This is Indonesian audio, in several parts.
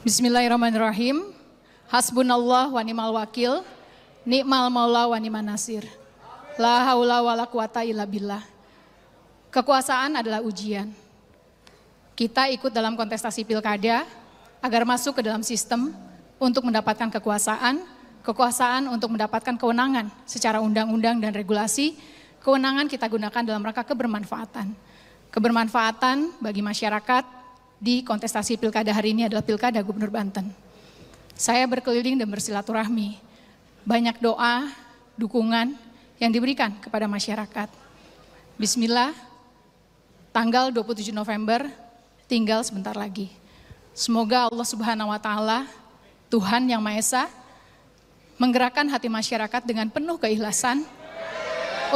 Bismillahirrahmanirrahim. Hasbunallah wa ni'mal wakil, ni'mal maula wa ni'man nasir. La haula wa la quwata illa billah. Kekuasaan adalah ujian. Kita ikut dalam kontestasi pilkada agar masuk ke dalam sistem untuk mendapatkan kekuasaan untuk mendapatkan kewenangan secara undang-undang dan regulasi. Kewenangan kita gunakan dalam rangka kebermanfaatan. Kebermanfaatan bagi masyarakat di kontestasi pilkada hari ini adalah Pilkada Gubernur Banten. Saya berkeliling dan bersilaturahmi. Banyak doa, dukungan yang diberikan kepada masyarakat. Bismillah, tanggal 27 November tinggal sebentar lagi. Semoga Allah Subhanahu wa Ta'ala, Tuhan Yang Maha Esa, menggerakkan hati masyarakat dengan penuh keikhlasan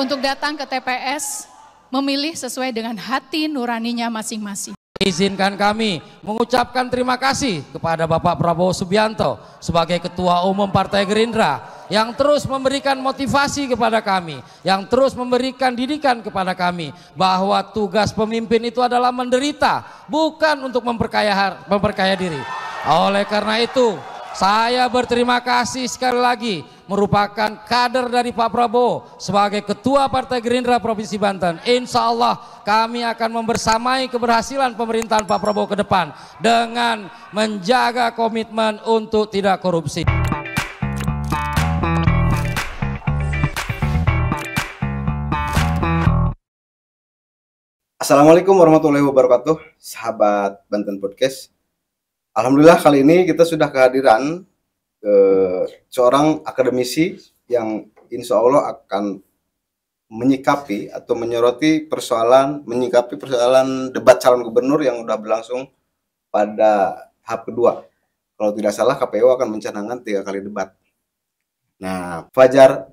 untuk datang ke TPS, memilih sesuai dengan hati nuraninya masing-masing. Izinkan kami mengucapkan terima kasih kepada Bapak Prabowo Subianto sebagai Ketua Umum Partai Gerindra yang terus memberikan motivasi kepada kami, yang terus memberikan didikan kepada kami bahwa tugas pemimpin itu adalah menderita, bukan untuk memperkaya diri. Oleh karena itu, saya berterima kasih sekali lagi merupakan kader dari Pak Prabowo sebagai Ketua Partai Gerindra Provinsi Banten. Insya Allah kami akan membersamai keberhasilan pemerintahan Pak Prabowo ke depan dengan menjaga komitmen untuk tidak korupsi. Assalamualaikum warahmatullahi wabarakatuh, sahabat Banten Podcast. Alhamdulillah kali ini kita sudah kehadiran seorang akademisi yang insya Allah akan menyikapi atau menyikapi persoalan debat calon gubernur yang sudah berlangsung pada tahap kedua. Kalau tidak salah KPU akan mencanangkan 3 kali debat. Nah, Fajar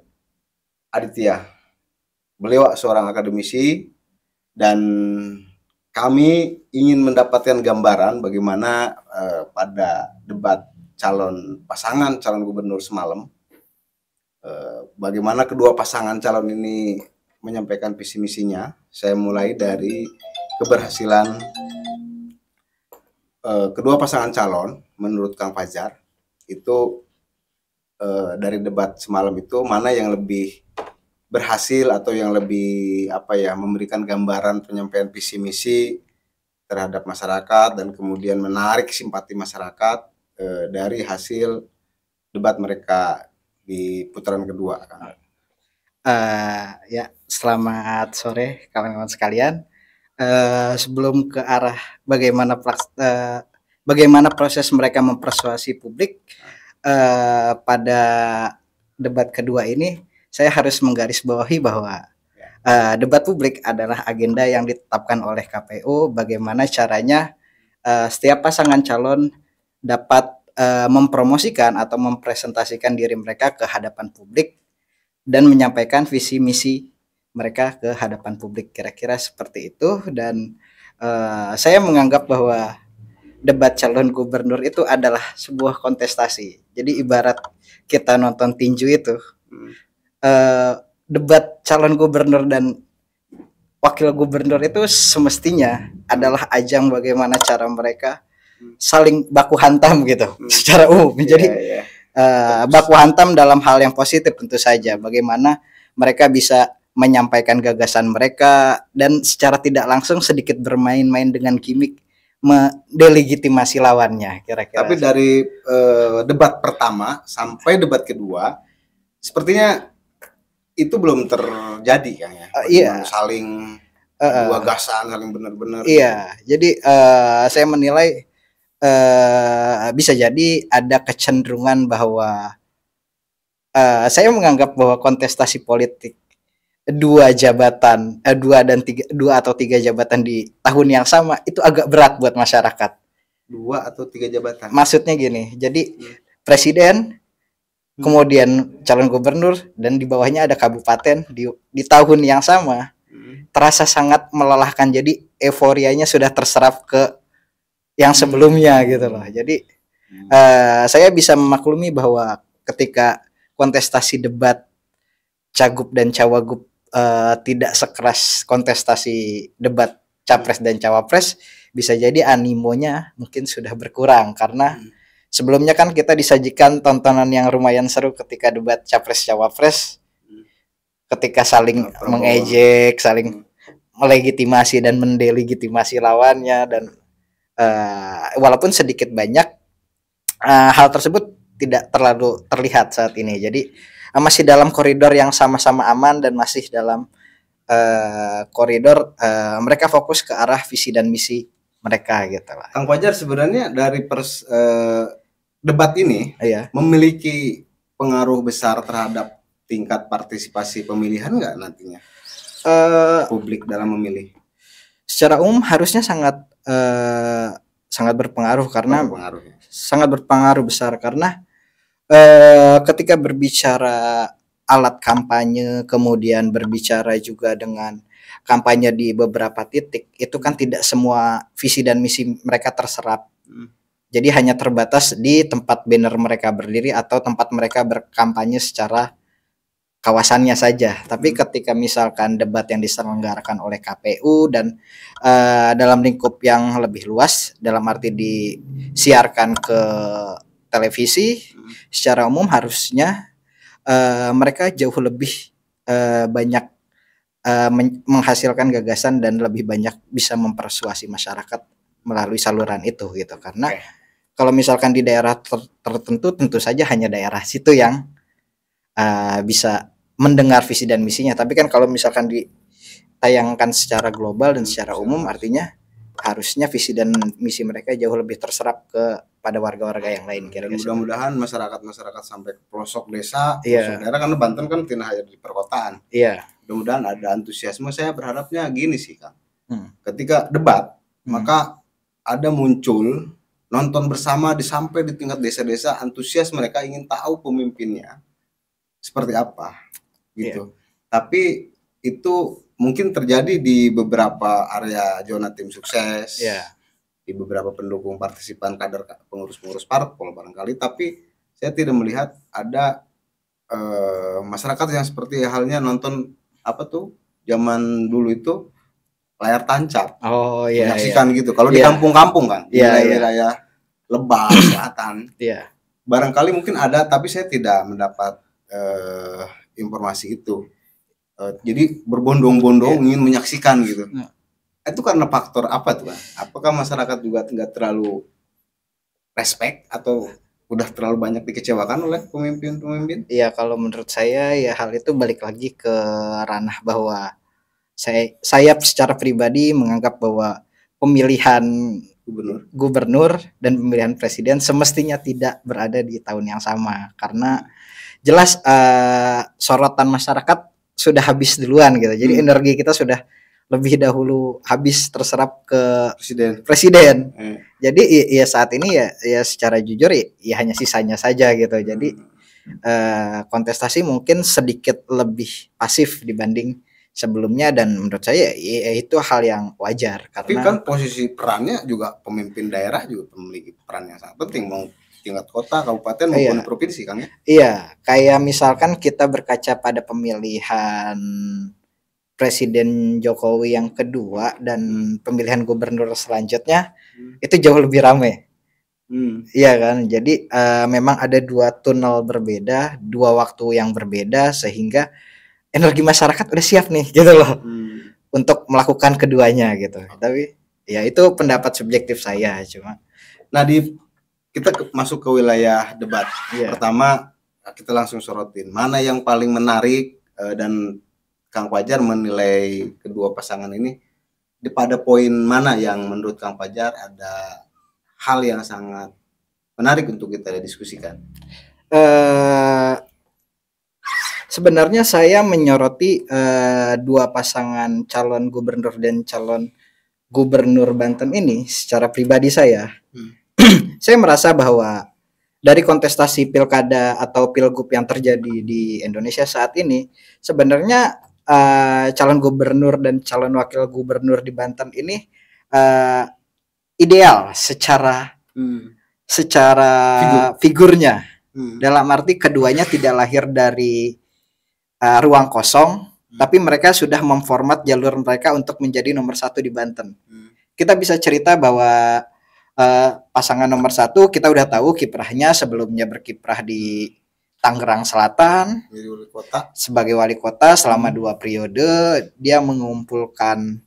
Aditya, beliau seorang akademisi dan kami ingin mendapatkan gambaran bagaimana pada debat pasangan calon gubernur semalam, bagaimana kedua pasangan calon ini menyampaikan visi misinya. Saya mulai dari keberhasilan kedua pasangan calon menurut Kang Fajar itu dari debat semalam itu mana yang lebih berhasil atau yang lebih memberikan gambaran penyampaian visi misi terhadap masyarakat dan kemudian menarik simpati masyarakat dari hasil debat mereka di putaran kedua. Ya, selamat sore kawan-kawan sekalian. Sebelum ke arah bagaimana proses mereka mempersuasi publik pada debat kedua ini, saya harus menggarisbawahi bahwa debat publik adalah agenda yang ditetapkan oleh KPU. Bagaimana caranya setiap pasangan calon dapat mempromosikan atau mempresentasikan diri mereka ke hadapan publik dan menyampaikan visi misi mereka ke hadapan publik, kira-kira seperti itu. Dan saya menganggap bahwa debat calon gubernur itu adalah sebuah kontestasi. Jadi ibarat kita nonton tinju itu, debat calon gubernur dan wakil gubernur itu semestinya adalah ajang bagaimana cara mereka saling baku hantam gitu secara umum. Jadi baku hantam dalam hal yang positif tentu saja. Bagaimana mereka bisa menyampaikan gagasan mereka dan secara tidak langsung sedikit bermain-main dengan gimmick mendelegitimasi lawannya, kira-kira. Tapi dari debat pertama sampai debat kedua sepertinya itu belum terjadi kan ya. Iya. Saling gagasan, saling benar-benar. Iya. Jadi saya menilai bisa jadi ada kecenderungan bahwa saya menganggap bahwa kontestasi politik dua atau tiga jabatan di tahun yang sama itu agak berat buat masyarakat. 2 atau 3 jabatan. Maksudnya gini, jadi presiden, kemudian calon gubernur, dan di bawahnya ada kabupaten di tahun yang sama, terasa sangat melelahkan. Jadi euforianya sudah terserap ke yang sebelumnya gitu loh. Jadi saya bisa memaklumi bahwa ketika kontestasi debat cagup dan cawagup tidak sekeras kontestasi debat capres dan cawapres, bisa jadi animonya mungkin sudah berkurang karena Sebelumnya kan kita disajikan tontonan yang lumayan seru ketika debat capres cawapres, ketika saling mengejek, saling melegitimasi dan mendelegitimasi lawannya, dan walaupun sedikit banyak hal tersebut tidak terlalu terlihat saat ini. Jadi masih dalam koridor yang sama-sama aman dan masih dalam koridor mereka fokus ke arah visi dan misi mereka gitu lah. Kang Fajar, sebenarnya dari debat ini memiliki pengaruh besar terhadap tingkat partisipasi pemilihan nggak nantinya publik dalam memilih? Secara umum harusnya sangat berpengaruh karena sangat berpengaruh besar karena ketika berbicara alat kampanye, kemudian berbicara juga dengan kampanye di beberapa titik, itu kan tidak semua visi dan misi mereka terserap. Jadi hanya terbatas di tempat banner mereka berdiri atau tempat mereka berkampanye secara kawasannya saja. Tapi ketika misalkan debat yang diselenggarakan oleh KPU dan dalam lingkup yang lebih luas, dalam arti disiarkan ke televisi, secara umum harusnya mereka jauh lebih banyak menghasilkan gagasan dan lebih banyak bisa mempersuasi masyarakat melalui saluran itu gitu. Karena kalau misalkan di daerah tertentu, tentu saja hanya daerah situ yang bisa mendengar visi dan misinya. Tapi kan kalau misalkan ditayangkan secara global dan secara umum, artinya harusnya visi dan misi mereka jauh lebih terserap pada warga-warga yang lain. Mudah-mudahan masyarakat sampai ke pelosok desa, pelosok daerah, karena Banten kan tidak hanya di perkotaan. Mudah-mudahan ada antusiasme. Saya berharapnya gini sih, Kang. Ketika debat, maka ada muncul nonton bersama sampai di tingkat desa-desa, antusias mereka ingin tahu pemimpinnya seperti apa gitu. Tapi itu mungkin terjadi di beberapa area zona tim sukses, di beberapa pendukung partisipan kader pengurus-pengurus parpol barangkali. Tapi saya tidak melihat ada masyarakat yang seperti halnya nonton zaman dulu itu layar tancap, menyaksikan gitu. Kalau di kampung-kampung kan, di wilayah Lebak Selatan, barangkali mungkin ada, tapi saya tidak mendapat informasi itu. Jadi berbondong-bondong ingin menyaksikan gitu. Itu karena faktor apa tuh, Bang? Apakah masyarakat juga nggak terlalu respect atau udah terlalu banyak dikecewakan oleh pemimpin-pemimpin? Iya, kalau menurut saya ya hal itu balik lagi ke ranah bahwa saya secara pribadi menganggap bahwa pemilihan gubernur dan pemilihan presiden semestinya tidak berada di tahun yang sama, karena jelas sorotan masyarakat sudah habis duluan gitu. Jadi energi kita sudah lebih dahulu habis terserap ke presiden. Jadi ya saat ini ya secara jujur ya hanya sisanya saja gitu. Jadi kontestasi mungkin sedikit lebih pasif dibanding sebelumnya, dan menurut saya ya itu hal yang wajar. Tapi kan posisi perannya juga pemimpin daerah juga memiliki peran yang sangat penting, mau tingkat kota, kabupaten maupun provinsi kan ya? Iya, kayak misalkan kita berkaca pada pemilihan Presiden Jokowi yang kedua dan pemilihan gubernur selanjutnya, itu jauh lebih ramai. Iya kan, jadi memang ada dua tunnel berbeda, dua waktu yang berbeda, sehingga energi masyarakat udah siap nih gitu loh untuk melakukan keduanya gitu. Tapi ya itu pendapat subjektif saya cuma. Nah, kita masuk ke wilayah debat. Pertama kita langsung sorotin mana yang paling menarik, dan Kang Fajar menilai kedua pasangan ini pada poin mana yang menurut Kang Fajar ada hal yang sangat menarik untuk kita diskusikan. Sebenarnya saya menyoroti dua pasangan calon gubernur dan calon gubernur Banten ini secara pribadi saya. Saya merasa bahwa dari kontestasi pilkada atau pilgub yang terjadi di Indonesia saat ini, sebenarnya calon gubernur dan calon wakil gubernur di Banten ini ideal secara figurnya. Dalam arti keduanya tidak lahir dari ruang kosong, tapi mereka sudah memformat jalur mereka untuk menjadi nomor satu di Banten. Kita bisa cerita bahwa pasangan nomor 1 kita udah tahu kiprahnya, sebelumnya berkiprah di Tangerang Selatan Jadi wali kota. sebagai wali kota selama 2 periode. Dia mengumpulkan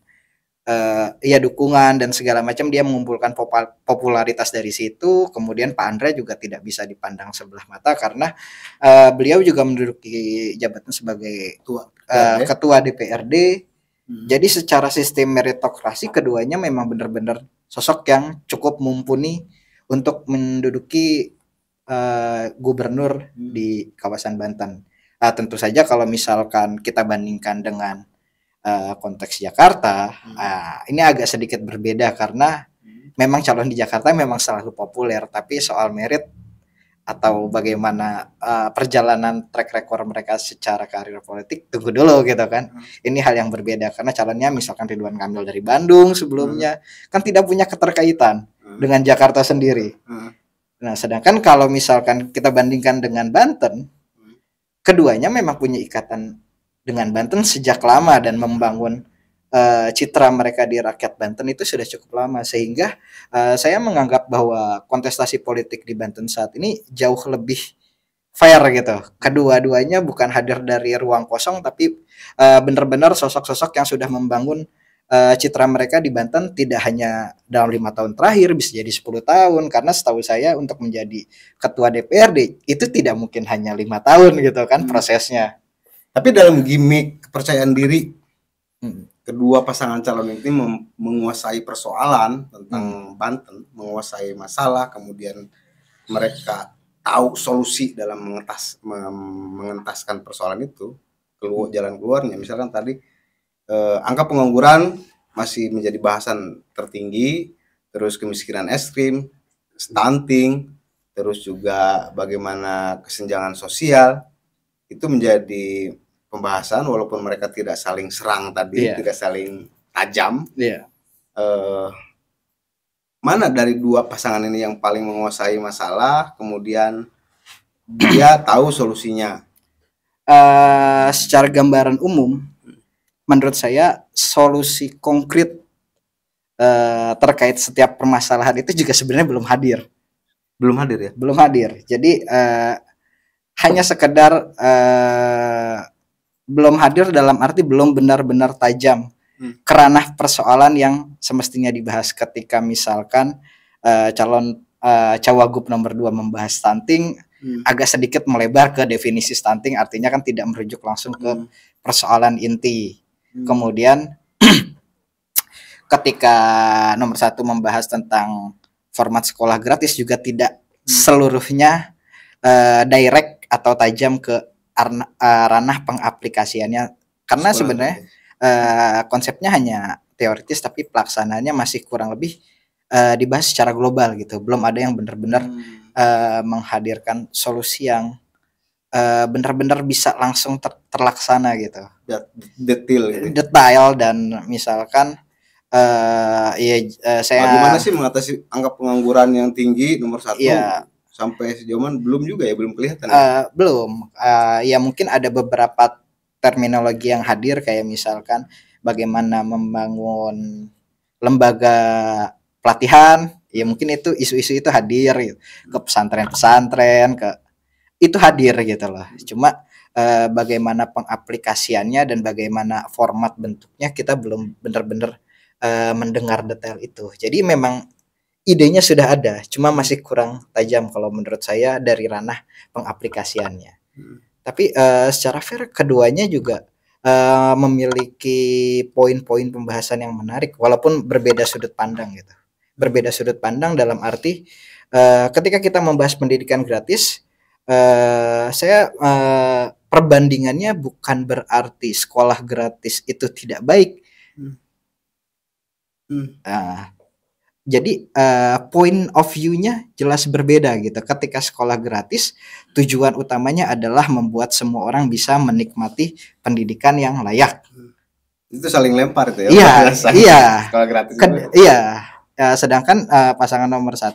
dukungan dan segala macam, dia mengumpulkan popularitas dari situ. Kemudian Pak Andre juga tidak bisa dipandang sebelah mata karena beliau juga menduduki jabatan sebagai ketua DPRD. Jadi secara sistem meritokrasi keduanya memang benar-benar sosok yang cukup mumpuni untuk menduduki gubernur di kawasan Banten. Tentu saja kalau misalkan kita bandingkan dengan konteks Jakarta, ini agak sedikit berbeda karena memang calon di Jakarta memang selalu populer, tapi soal merit atau bagaimana perjalanan track record mereka secara karir politik tunggu dulu gitu kan. Ini hal yang berbeda karena calonnya misalkan Ridwan Kamil dari Bandung sebelumnya kan tidak punya keterkaitan dengan Jakarta sendiri. Nah, sedangkan kalau misalkan kita bandingkan dengan Banten, keduanya memang punya ikatan dengan Banten sejak lama dan membangun citra mereka di rakyat Banten itu sudah cukup lama, sehingga saya menganggap bahwa kontestasi politik di Banten saat ini jauh lebih fair gitu. Kedua-duanya bukan hadir dari ruang kosong, tapi benar-benar sosok-sosok yang sudah membangun citra mereka di Banten tidak hanya dalam 5 tahun terakhir, bisa jadi 10 tahun, karena setahu saya untuk menjadi ketua DPRD itu tidak mungkin hanya 5 tahun gitu kan prosesnya. Tapi dalam gimmick kepercayaan diri, kedua pasangan calon ini menguasai persoalan tentang Banten, menguasai masalah, kemudian mereka tahu solusi dalam mengentaskan persoalan itu, jalan keluarnya. Misalkan tadi angka pengangguran masih menjadi bahasan tertinggi, terus kemiskinan ekstrim, stunting, terus juga bagaimana kesenjangan sosial itu menjadi pembahasan, walaupun mereka tidak saling serang tadi, tidak saling tajam. Mana dari dua pasangan ini yang paling menguasai masalah, kemudian dia tahu solusinya? Secara gambaran umum, menurut saya solusi konkret terkait setiap permasalahan itu juga sebenarnya belum hadir. Belum hadir ya? Belum hadir. Jadi hanya sekedar belum hadir dalam arti belum benar-benar tajam ke ranah persoalan yang semestinya dibahas. Ketika misalkan calon cawagup nomor 2 membahas stunting, agak sedikit melebar ke definisi stunting, artinya kan tidak merujuk langsung ke persoalan inti. Kemudian ketika nomor 1 membahas tentang format sekolah gratis juga tidak seluruhnya direct atau tajam ke ranah pengaplikasiannya, karena sebenarnya konsepnya hanya teoritis tapi pelaksanaannya masih kurang lebih dibahas secara global gitu. Belum ada yang benar-benar menghadirkan solusi yang benar-benar bisa langsung terlaksana gitu. Detail dan misalkan saya bagaimana sih mengatasi angka pengangguran yang tinggi nomor 1? Sampai sejauh mana belum juga ya, belum kelihatan ya? Belum. Ya mungkin ada beberapa terminologi yang hadir, kayak misalkan bagaimana membangun lembaga pelatihan, ya mungkin itu isu-isu itu hadir gitu. Ke pesantren-pesantren, itu hadir gitu loh. Cuma bagaimana pengaplikasiannya dan bagaimana format bentuknya kita belum benar-benar mendengar detail itu. Jadi memang idenya sudah ada, cuma masih kurang tajam kalau menurut saya dari ranah pengaplikasiannya. Tapi secara fair keduanya juga memiliki poin-poin pembahasan yang menarik, walaupun berbeda sudut pandang gitu. Berbeda sudut pandang dalam arti ketika kita membahas pendidikan gratis, saya perbandingannya bukan berarti sekolah gratis itu tidak baik. Jadi point of view-nya jelas berbeda gitu. Ketika sekolah gratis, tujuan utamanya adalah membuat semua orang bisa menikmati pendidikan yang layak. Itu saling lempar itu ya? Iya. Sekolah gratis. Sedangkan pasangan nomor 1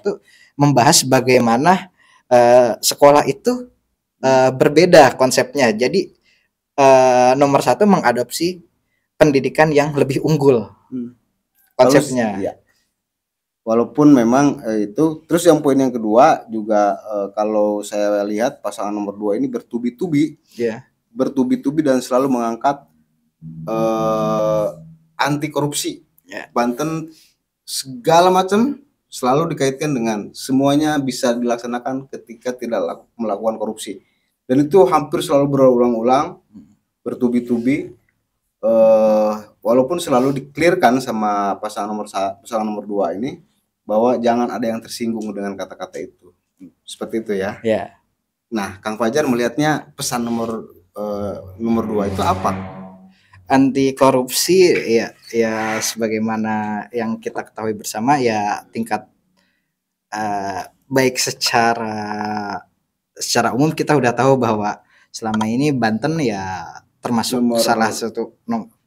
membahas bagaimana sekolah itu berbeda konsepnya. Jadi nomor 1 mengadopsi pendidikan yang lebih unggul konsepnya. walaupun memang itu. Terus yang poin yang kedua juga kalau saya lihat pasangan nomor 2 ini bertubi-tubi dan selalu mengangkat anti korupsi. Banten segala macam selalu dikaitkan dengan semuanya bisa dilaksanakan ketika tidak melakukan korupsi, dan itu hampir selalu berulang-ulang, bertubi-tubi, walaupun selalu diklirkan sama pasangan nomor 2 ini bahwa jangan ada yang tersinggung dengan kata-kata itu, seperti itu ya. Nah, Kang Fajar melihatnya pesan nomor 2 itu apa? Anti korupsi ya sebagaimana yang kita ketahui bersama ya, tingkat baik secara umum kita udah tahu bahwa selama ini Banten ya termasuk salah satu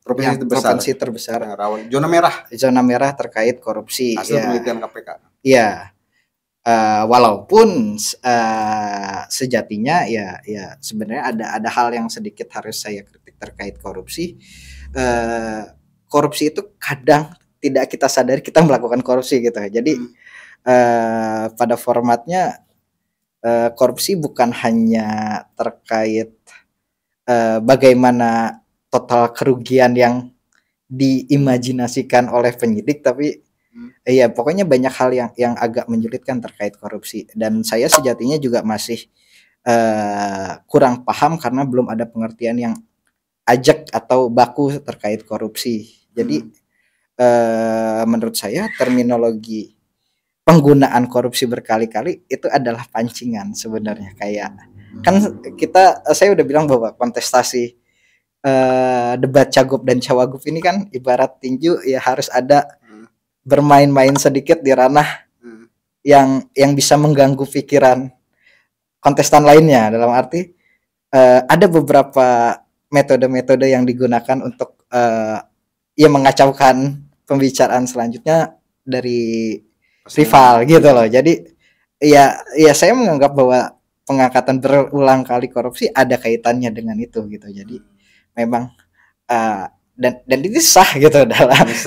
provinsi terbesar zona merah terkait korupsi. Hasil penelitian KPK. Ya, walaupun sejatinya ya sebenarnya ada hal yang sedikit harus saya kritik terkait korupsi. Korupsi itu kadang tidak kita sadari kita melakukan korupsi gitu. Jadi pada formatnya korupsi bukan hanya terkait bagaimana total kerugian yang diimajinasikan oleh penyidik, tapi iya pokoknya banyak hal yang agak menyulitkan terkait korupsi, dan saya sejatinya juga masih kurang paham karena belum ada pengertian yang ajak atau baku terkait korupsi. Jadi menurut saya terminologi penggunaan korupsi berkali-kali itu adalah pancingan sebenarnya. Kayak kan saya udah bilang bahwa kontestasi debat cagup dan cawagup ini kan ibarat tinju ya, harus ada bermain-main sedikit di ranah yang bisa mengganggu pikiran kontestan lainnya, dalam arti ada beberapa metode-metode yang digunakan untuk mengacaukan pembicaraan selanjutnya dari rival gitu loh. Jadi ya saya menganggap bahwa pengangkatan berulang kali korupsi ada kaitannya dengan itu gitu. Jadi memang dan itu sah gitu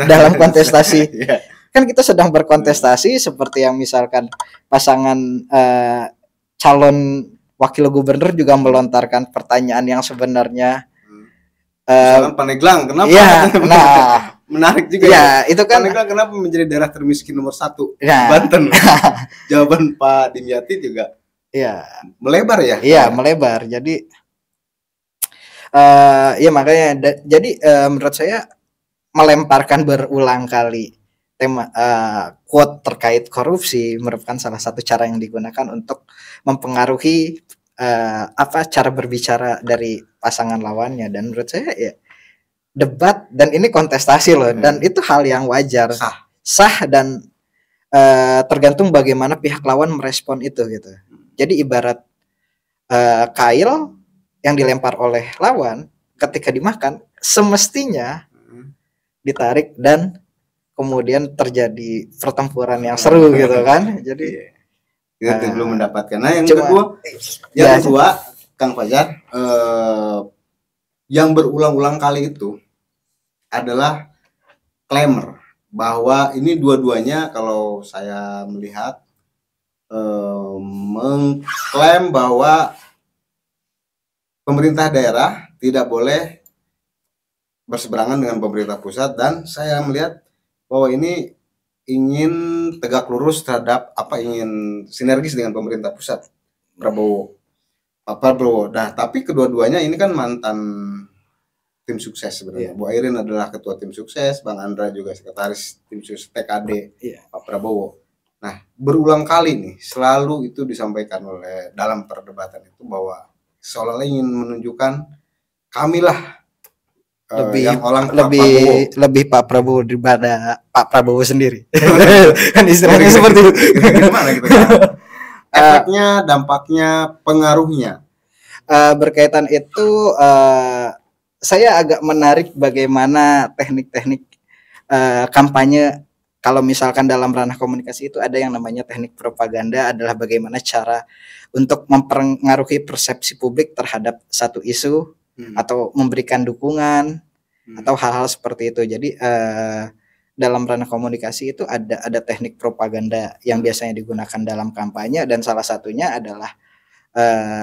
dalam kontestasi. Kan kita sedang berkontestasi seperti yang misalkan pasangan calon wakil gubernur juga melontarkan pertanyaan yang sebenarnya Pandeglang kenapa? Ya, menarik juga ya. Itu kan Pandeglang kenapa menjadi daerah termiskin nomor 1 Banten? Jawaban Pak Dimyati juga melebar ya. Iya, melebar. Jadi makanya jadi menurut saya melemparkan berulang kali tema quote terkait korupsi merupakan salah satu cara yang digunakan untuk mempengaruhi cara berbicara dari pasangan lawannya. Dan menurut saya ya debat dan ini kontestasi loh, dan itu hal yang wajar, sah dan tergantung bagaimana pihak lawan merespon itu gitu. Jadi ibarat kail yang dilempar oleh lawan ketika dimakan semestinya ditarik dan kemudian terjadi pertempuran yang seru gitu kan. Jadi kita belum mendapatkan. Nah, yang kedua Kang Fajar, yang berulang-ulang kali itu adalah klaim bahwa ini dua-duanya, kalau saya melihat mengklaim bahwa pemerintah daerah tidak boleh berseberangan dengan pemerintah pusat, dan saya melihat bahwa ini ingin tegak lurus terhadap ingin sinergis dengan pemerintah pusat Prabowo. Nah, tapi kedua-duanya ini kan mantan tim sukses sebenarnya. Bu Airin adalah ketua tim sukses, Bang Andra juga sekretaris tim sukses TKD Pak Prabowo. Nah, berulang kali nih selalu itu disampaikan oleh dalam perdebatan itu bahwa seolah-olah ingin menunjukkan kamilah lebih Pak Prabowo daripada Pak Prabowo sendiri. Kan istilahnya seperti itu. Gimana gitu kan? Efeknya, dampaknya, pengaruhnya. Berkaitan itu saya agak menarik bagaimana teknik-teknik kampanye. Kalau misalkan dalam ranah komunikasi itu ada yang namanya teknik propaganda, adalah bagaimana cara untuk mempengaruhi persepsi publik terhadap satu isu atau memberikan dukungan atau hal-hal seperti itu. Jadi dalam ranah komunikasi itu ada teknik propaganda yang biasanya digunakan dalam kampanye, dan salah satunya adalah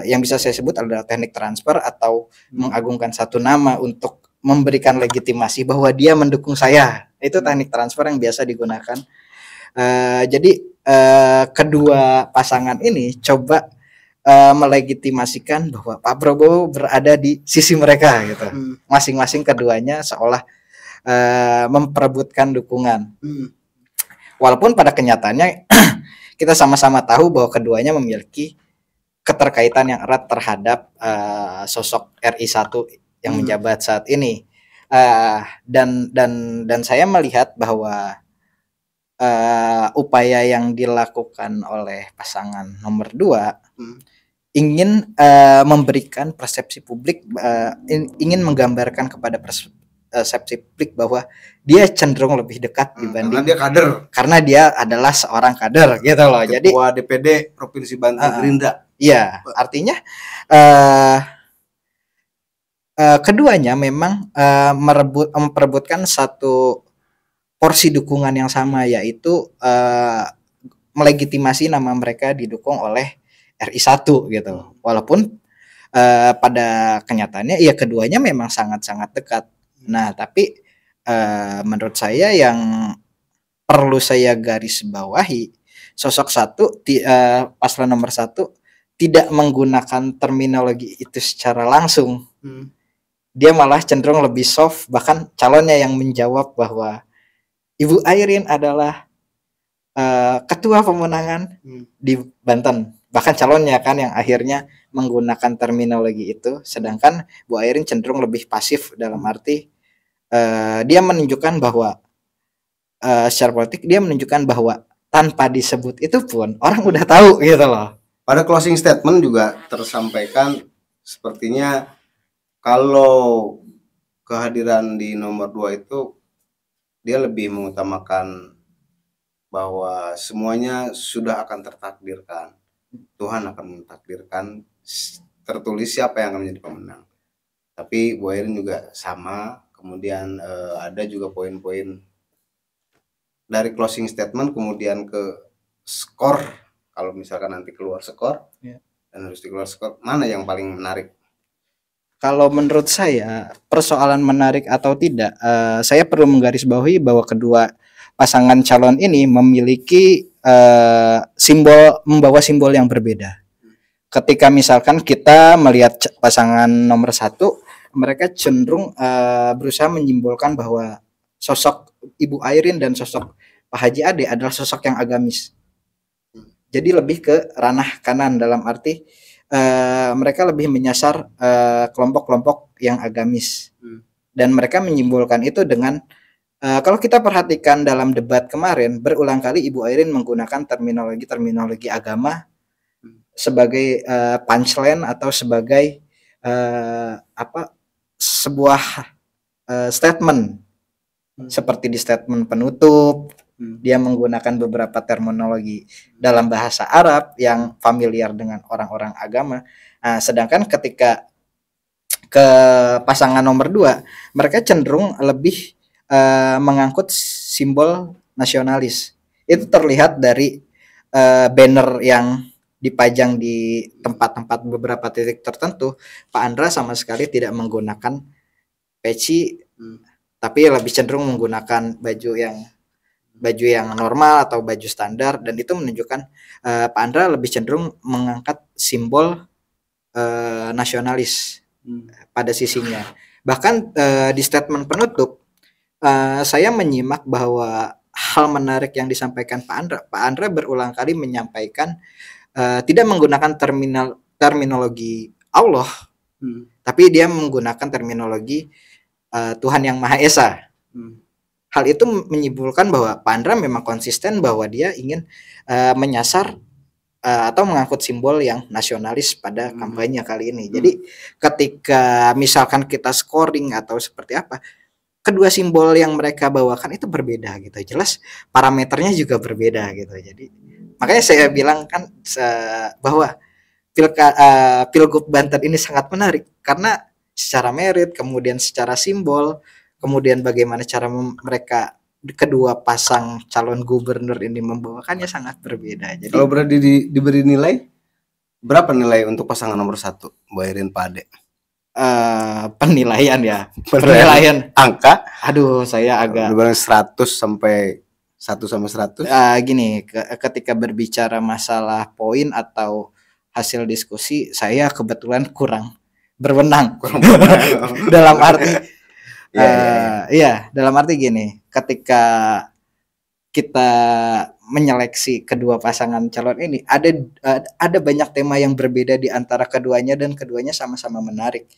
yang bisa saya sebut adalah teknik transfer atau mengagungkan satu nama untuk memberikan legitimasi bahwa dia mendukung saya. Itu teknik transfer yang biasa digunakan. Jadi kedua pasangan ini coba melegitimasikan bahwa Pak Prabowo berada di sisi mereka gitu. Masing-masing keduanya seolah memperebutkan dukungan. Walaupun pada kenyataannya kita sama-sama tahu bahwa keduanya memiliki keterkaitan yang erat terhadap sosok RI1 yang menjabat saat ini. Dan saya melihat bahwa upaya yang dilakukan oleh pasangan nomor 2 ingin memberikan persepsi publik, ingin menggambarkan kepada persepsi publik bahwa dia cenderung lebih dekat dibanding karena dia kader, karena dia adalah seorang kader gitu loh. Ketua Jadi DPD Provinsi Banten Gerindra. Iya, artinya keduanya memang memperebutkan satu porsi dukungan yang sama, yaitu melegitimasi nama mereka didukung oleh RI1 gitu. Walaupun pada kenyataannya ya keduanya memang sangat-sangat dekat. Nah, tapi menurut saya yang perlu saya garis bawahi, sosok paslon nomor 1 tidak menggunakan terminologi itu secara langsung. Dia malah cenderung lebih soft, bahkan calonnya yang menjawab bahwa Ibu Airin adalah ketua pemenangan di Banten. Bahkan calonnya kan yang akhirnya menggunakan terminologi itu, sedangkan Bu Airin cenderung lebih pasif dalam arti dia menunjukkan bahwa secara politik dia menunjukkan bahwa tanpa disebut itu pun orang udah tahu gitu loh. Pada closing statement juga tersampaikan sepertinya kalau kehadiran di nomor 2 itu dia lebih mengutamakan bahwa semuanya sudah akan tertakdirkan. Tuhan akan mentakdirkan, tertulis siapa yang akan menjadi pemenang. Tapi Bu Airin juga sama. Kemudian ada juga poin-poin dari closing statement kemudian ke skor. Kalau misalkan nanti keluar skor, dan harus dikeluar skor, mana yang paling menarik? Kalau menurut saya persoalan menarik atau tidak, saya perlu menggarisbawahi bahwa kedua pasangan calon ini memiliki membawa simbol yang berbeda. Ketika misalkan kita melihat pasangan nomor 1, mereka cenderung berusaha menyimbolkan bahwa sosok Ibu Airin dan sosok Pak Haji Ade adalah sosok yang agamis. Jadi lebih ke ranah kanan, dalam arti mereka lebih menyasar kelompok-kelompok yang agamis. Dan mereka menyimbolkan itu dengan kalau kita perhatikan dalam debat kemarin, berulang kali Ibu Airin menggunakan terminologi agama sebagai punchline atau sebagai sebuah statement. Seperti di statement penutup, dia menggunakan beberapa terminologi dalam bahasa Arab yang familiar dengan orang-orang agama. Nah, sedangkan ketika ke pasangan nomor 2, mereka cenderung lebih mengangkut simbol nasionalis. Itu terlihat dari banner yang dipajang di tempat-tempat beberapa titik tertentu. Pak Andra sama sekali tidak menggunakan peci, tapi lebih cenderung menggunakan baju yang normal atau baju standar, dan itu menunjukkan Pak Andra lebih cenderung mengangkat simbol nasionalis pada sisinya. Bahkan di statement penutup saya menyimak bahwa hal menarik yang disampaikan Pak Andra berulang kali menyampaikan tidak menggunakan terminologi Allah, tapi dia menggunakan terminologi Tuhan yang Maha Esa. Hal itu menyimpulkan bahwa Pak Andra memang konsisten bahwa dia ingin menyasar atau mengangkut simbol yang nasionalis pada kampanye kali ini. Jadi ketika misalkan kita scoring atau seperti apa, kedua simbol yang mereka bawakan itu berbeda gitu. Jelas parameternya juga berbeda gitu. Jadi makanya saya bilang kan bahwa Pilgub Banten ini sangat menarik karena secara merit, kemudian secara simbol, kemudian bagaimana cara mereka kedua pasang calon gubernur ini membawakannya sangat berbeda. Jadi Kalau berarti diberi nilai, berapa nilai untuk pasangan nomor 1, Bu Airin Pak Ade? penilaian ya, penilaian angka, aduh saya agak 100 sampai 1 sampai 100. gini, ketika berbicara masalah poin atau hasil diskusi, saya kebetulan kurang berwenang. Dalam arti iya, dalam arti gini, ketika kita menyeleksi kedua pasangan calon ini, ada banyak tema yang berbeda di antara keduanya dan keduanya sama-sama menarik.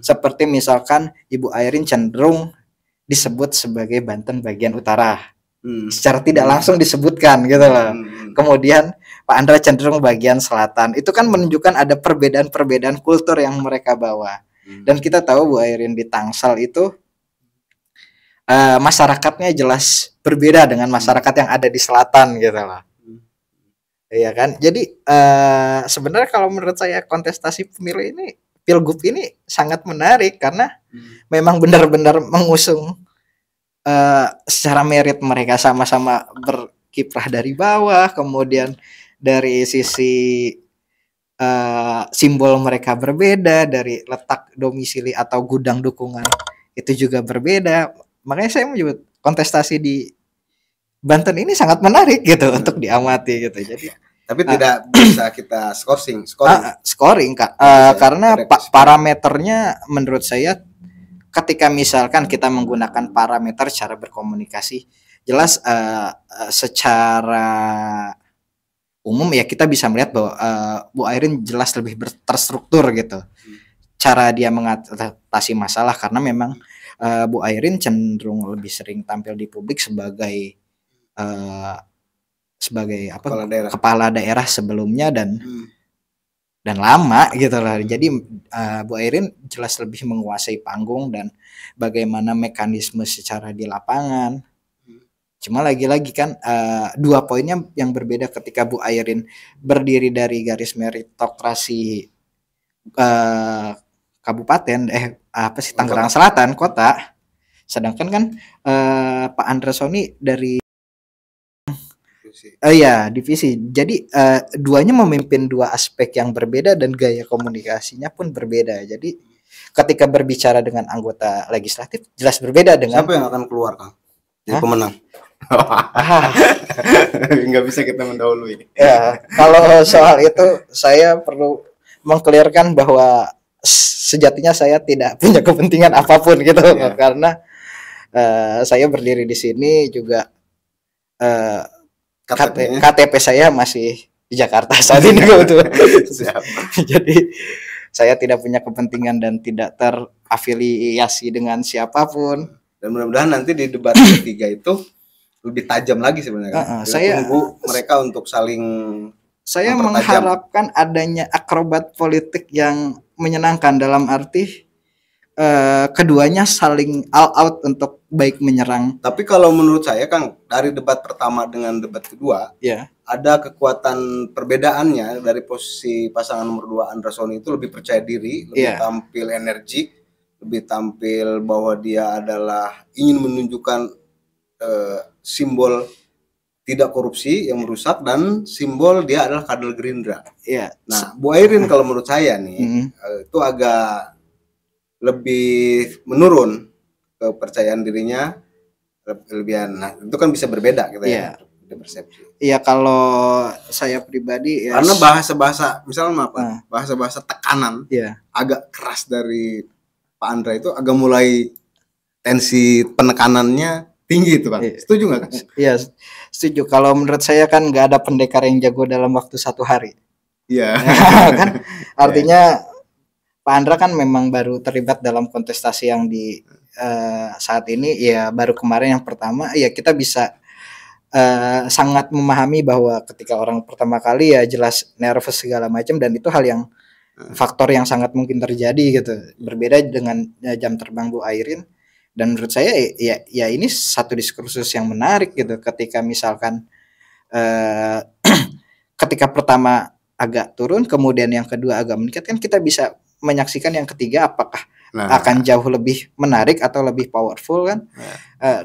Seperti misalkan Ibu Airin cenderung disebut sebagai Banten bagian utara. Secara tidak langsung disebutkan gitu loh. Kemudian Pak Andra cenderung bagian selatan. Itu kan menunjukkan ada perbedaan-perbedaan kultur yang mereka bawa. Dan kita tahu Bu Airin di Tangsel itu masyarakatnya jelas berbeda dengan masyarakat yang ada di selatan gitu loh. Iya kan? Jadi sebenarnya kalau menurut saya kontestasi pemilu ini, Pilgub ini sangat menarik karena memang benar-benar mengusung secara merit mereka sama-sama berkiprah dari bawah, kemudian dari sisi simbol mereka berbeda, dari letak domisili atau gudang dukungan itu juga berbeda. Makanya saya menyebut kontestasi di Banten ini sangat menarik gitu untuk diamati gitu. Jadi tapi tidak bisa kita scoring Kak. Karena parameternya menurut saya, ketika misalkan kita menggunakan parameter cara berkomunikasi, jelas secara umum ya kita bisa melihat bahwa Bu Airin jelas lebih terstruktur gitu cara dia mengatasi masalah, karena memang Bu Airin cenderung lebih sering tampil di publik sebagai kepala daerah sebelumnya dan lama gitu lah. Jadi Bu Airin jelas lebih menguasai panggung dan bagaimana mekanisme secara di lapangan. Cuma lagi-lagi kan dua poinnya yang berbeda ketika Bu Airin berdiri dari garis meritokrasi kabupaten Tangerang Selatan kota, sedangkan kan Pak Andra Soni dari divisi. Jadi duanya memimpin dua aspek yang berbeda dan gaya komunikasinya pun berbeda. Jadi ketika berbicara dengan anggota legislatif jelas berbeda dengan siapa yang akan keluar Kang jadi pemenang. Nggak bisa kita mendahului. Ya, kalau soal itu saya perlu mengklirkan bahwa sejatinya saya tidak punya kepentingan apapun gitu, karena saya berdiri di sini juga KTP saya masih di Jakarta saat ini betul. Jadi saya tidak punya kepentingan dan tidak terafiliasi dengan siapapun. Dan mudah-mudahan nanti di debat ketiga itu lebih tajam lagi sebenarnya. Saya tunggu mereka untuk saling. Saya mengharapkan adanya akrobat politik yang menyenangkan, dalam arti keduanya saling all out untuk baik menyerang. Tapi kalau menurut saya Kang, dari debat pertama dengan debat kedua, ada kekuatan perbedaannya. Dari posisi pasangan nomor 2 Andra Soni itu lebih percaya diri, lebih tampil energik, lebih tampil bahwa dia adalah ingin menunjukkan simbol tidak korupsi yang merusak, dan simbol dia adalah kader Gerindra. Nah, Bu Airin kalau menurut saya nih itu agak lebih menurun kepercayaan dirinya, kelebihan. Nah, itu kan bisa berbeda kita persepsi. Iya, kalau saya pribadi karena bahasa-bahasa misalnya bahasa-bahasa tekanan agak keras dari Pak Andra itu agak mulai tensi penekanannya tinggi itu Pak. Setuju nggak Kang? Iya, setuju. Kalau menurut saya kan nggak ada pendekar yang jago dalam waktu 1 hari. Iya. Kan artinya Pak Andra kan memang baru terlibat dalam kontestasi yang di saat ini, baru kemarin yang pertama. Kita bisa sangat memahami bahwa ketika orang pertama kali jelas nervous segala macam, dan itu hal yang faktor yang sangat mungkin terjadi gitu. Berbeda dengan jam terbang Bu Airin. Dan menurut saya ini satu diskursus yang menarik gitu, ketika misalkan ketika pertama agak turun, kemudian yang kedua agak meningkat, kan kita bisa menyaksikan yang ketiga apakah akan jauh lebih menarik atau lebih powerful kan.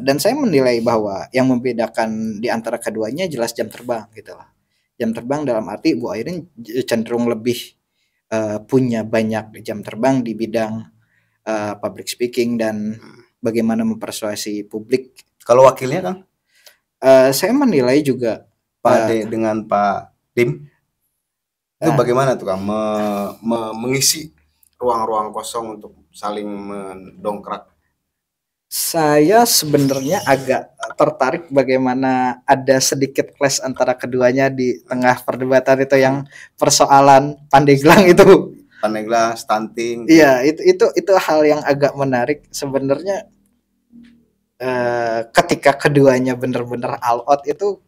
Dan saya menilai bahwa yang membedakan di antara keduanya jelas jam terbang gitu lah. Jam terbang dalam arti Bu Airin cenderung lebih punya banyak jam terbang di bidang public speaking dan bagaimana mempersuasi publik. Kalau wakilnya Kang? Saya menilai juga Pak D dengan Pak Dim itu bagaimana tuh Kang mengisi ruang-ruang kosong untuk saling mendongkrak? Saya sebenarnya agak tertarik bagaimana ada sedikit clash antara keduanya di tengah perdebatan itu yang persoalan Pandeglang itu. Pandeglang, stunting. Iya, itu hal yang agak menarik sebenarnya. Ketika keduanya benar-benar all out itu,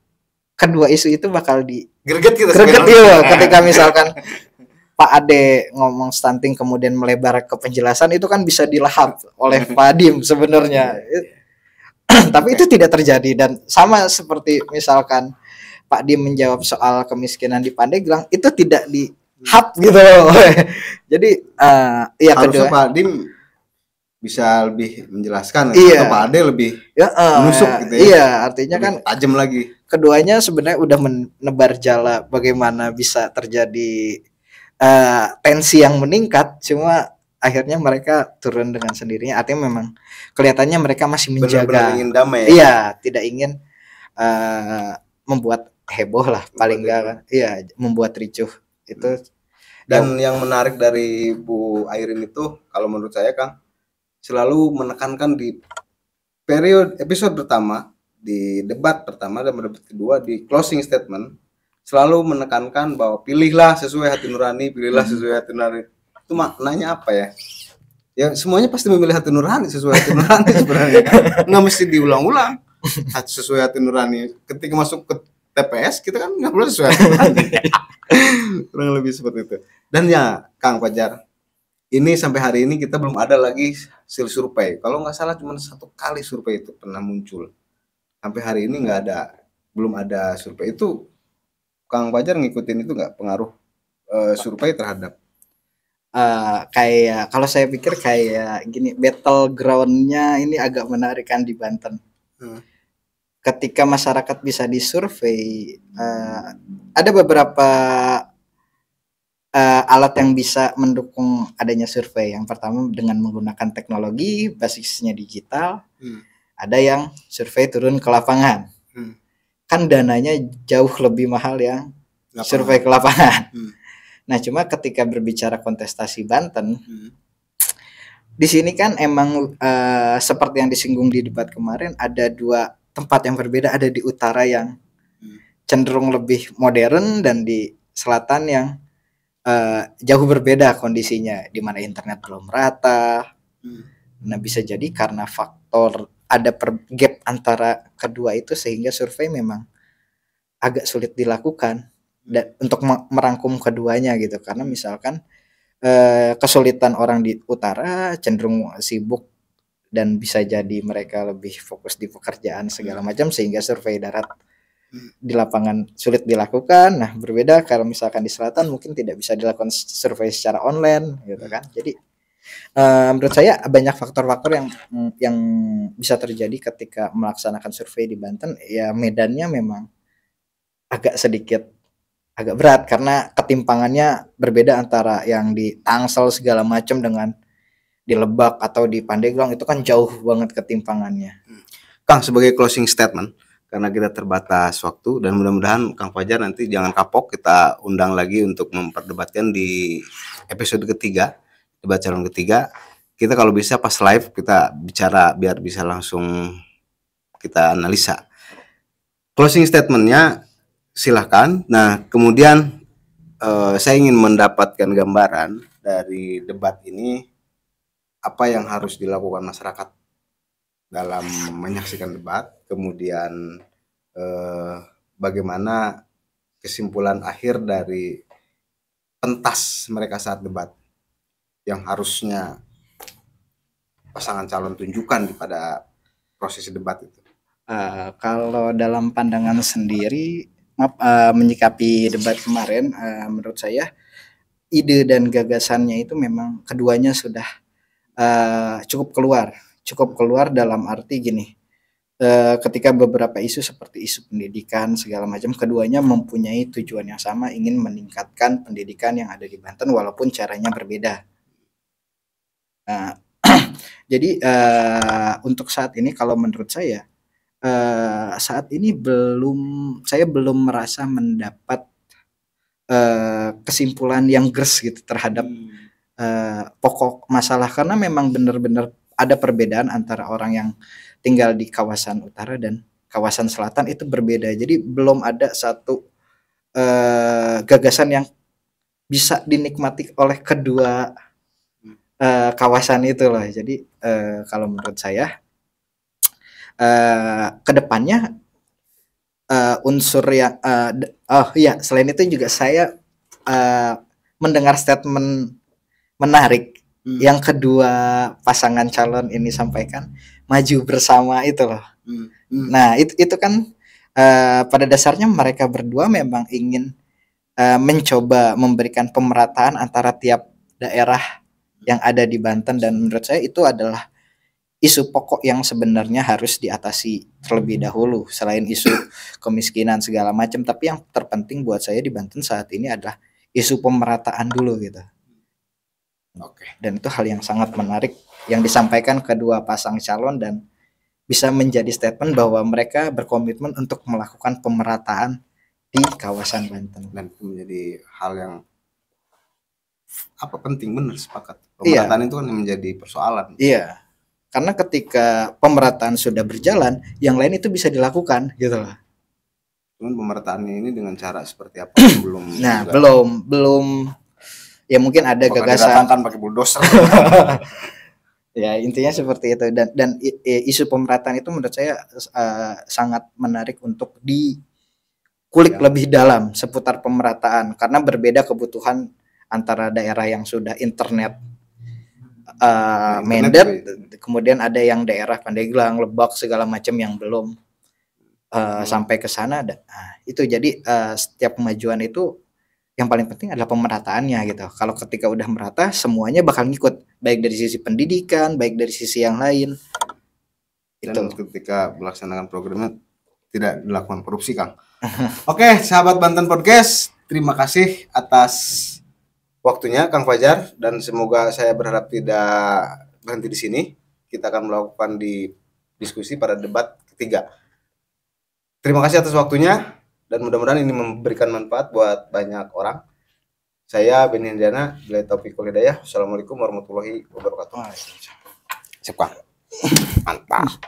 kedua isu itu bakal greget gitu. Ketika misalkan Pak Ade ngomong stunting kemudian melebar ke penjelasan, itu kan bisa dilahap oleh Pak Dim sebenarnya. Tapi itu tidak terjadi, dan sama seperti misalkan Pak Dim menjawab soal kemiskinan di Pandeglang, itu tidak dihap gitu loh. Jadi ya harusnya kedua Pak Dim bisa lebih menjelaskan, iya, atau Pak Ade lebih menusuk gitu ya. Iya, artinya lebih kan tajam lagi. Keduanya sebenarnya udah menebar jala bagaimana bisa terjadi tensi yang meningkat, cuma akhirnya mereka turun dengan sendirinya. Artinya memang kelihatannya mereka masih menjaga, benar-benar ingin damai. Iya, tidak ingin membuat heboh lah, paling enggak kan. Iya, membuat ricuh itu. Dan yang menarik dari Bu Airin itu, kalau menurut saya Kang, selalu menekankan di episode pertama, di debat pertama dan debat kedua, di closing statement selalu menekankan bahwa pilihlah sesuai hati nurani, pilihlah sesuai hati nurani. Itu maknanya apa ya? Ya semuanya pasti memilih hati nurani, sesuai hati nurani sebenarnya kan. Nggak mesti diulang-ulang. Sesuai hati nurani. Ketika masuk ke TPS kita kan nggak perlu sesuai hati nurani. Kurang lebih seperti itu. Dan ya Kang Fajar, ini sampai hari ini kita belum ada lagi hasil survei. Kalau nggak salah cuma 1 kali survei itu pernah muncul. Sampai hari ini belum ada survei itu. Kang Fajar ngikutin itu nggak, pengaruh survei terhadap? Kayak kalau saya pikir kayak gini, battlegroundnya ini agak menarik kan di Banten. Ketika masyarakat bisa disurvei, ada beberapa alat yang bisa mendukung adanya survei. Yang pertama dengan menggunakan teknologi basisnya digital. Ada yang survei turun ke lapangan. Kan dananya jauh lebih mahal yang survei ke lapangan. Nah, cuma ketika berbicara kontestasi Banten, di sini kan emang seperti yang disinggung di debat kemarin, ada 2 tempat yang berbeda. Ada di utara yang cenderung lebih modern dan di selatan yang jauh berbeda kondisinya, di mana internet belum rata. Nah, bisa jadi karena faktor ada gap antara kedua itu sehingga survei memang agak sulit dilakukan dan untuk merangkum keduanya gitu, karena misalkan kesulitan orang di utara cenderung sibuk dan bisa jadi mereka lebih fokus di pekerjaan segala macam sehingga survei darat di lapangan sulit dilakukan. Nah, berbeda kalau misalkan di selatan mungkin tidak bisa dilakukan survei secara online gitu kan. Jadi menurut saya banyak faktor-faktor yang bisa terjadi ketika melaksanakan survei di Banten. Ya medannya memang agak berat karena ketimpangannya berbeda antara yang di Tangsel segala macam dengan di Lebak atau di Pandeglang. Itu kan jauh banget ketimpangannya. Kang, sebagai closing statement, karena kita terbatas waktu dan mudah-mudahan Kang Fajar nanti jangan kapok, kita undang lagi untuk memperdebatkan di episode ketiga, debat calon ketiga. Kita kalau bisa pas live kita bicara biar bisa langsung kita analisa. Closing statementnya silahkan. Nah, kemudian saya ingin mendapatkan gambaran dari debat ini, apa yang harus dilakukan masyarakat dalam menyaksikan debat, kemudian bagaimana kesimpulan akhir dari pentas mereka saat debat yang harusnya pasangan calon tunjukkan pada prosesi debat itu. Kalau dalam pandangan sendiri menyikapi debat kemarin, menurut saya ide dan gagasannya itu memang keduanya sudah cukup keluar dalam arti gini. Ketika beberapa isu seperti isu pendidikan segala macam, keduanya mempunyai tujuan yang sama, ingin meningkatkan pendidikan yang ada di Banten walaupun caranya berbeda. Nah, jadi untuk saat ini kalau menurut saya saat ini saya belum merasa mendapat kesimpulan yang gers gitu terhadap pokok masalah, karena memang benar-benar ada perbedaan antara orang yang tinggal di kawasan utara dan kawasan selatan, itu berbeda. Jadi belum ada satu gagasan yang bisa dinikmati oleh kedua kawasan itu loh. Jadi kalau menurut saya kedepannya unsur yang selain itu juga saya mendengar statement menarik yang kedua pasangan calon ini sampaikan, maju bersama itu loh. Nah itu kan pada dasarnya mereka berdua memang ingin mencoba memberikan pemerataan antara tiap daerah yang ada di Banten, dan menurut saya itu adalah isu pokok yang sebenarnya harus diatasi terlebih dahulu selain isu kemiskinan segala macam. Tapi yang terpenting buat saya di Banten saat ini adalah isu pemerataan dulu gitu. Oke. Dan itu hal yang sangat menarik yang disampaikan kedua pasang calon, dan bisa menjadi statement bahwa mereka berkomitmen untuk melakukan pemerataan di kawasan Banten. Dan itu menjadi hal yang penting, benar, sepakat. Pemerataan itu kan menjadi persoalan. Iya. Karena ketika pemerataan sudah berjalan, yang lain itu bisa dilakukan gitu loh. Cuman pemerataannya ini dengan cara seperti apa belum. Nah, belum ya mungkin ada gagasan kan pakai bulldozer. Ya, intinya seperti itu, dan isu pemerataan itu menurut saya sangat menarik untuk dikulik lebih dalam seputar pemerataan, karena berbeda kebutuhan antara daerah yang sudah internet mandat, kemudian ada yang daerah Pandeglang, Lebak segala macam yang belum sampai ke sana. Itu jadi setiap kemajuan itu yang paling penting adalah pemerataannya gitu. Kalau ketika udah merata, semuanya bakal ngikut, baik dari sisi pendidikan, baik dari sisi yang lain. Dan ketika melaksanakan programnya tidak dilakukan korupsi, Kang. Oke, sahabat Banten Podcast, terima kasih atas waktunya Kang Fajar, dan semoga, saya berharap tidak berhenti di sini. Kita akan melakukan diskusi pada debat ketiga. Terima kasih atas waktunya, dan mudah-mudahan ini memberikan manfaat buat banyak orang. Saya Beni Hendriana, billahi taufiq wal hidayah. Assalamualaikum warahmatullahi wabarakatuh. Siap, Kang. Mantap.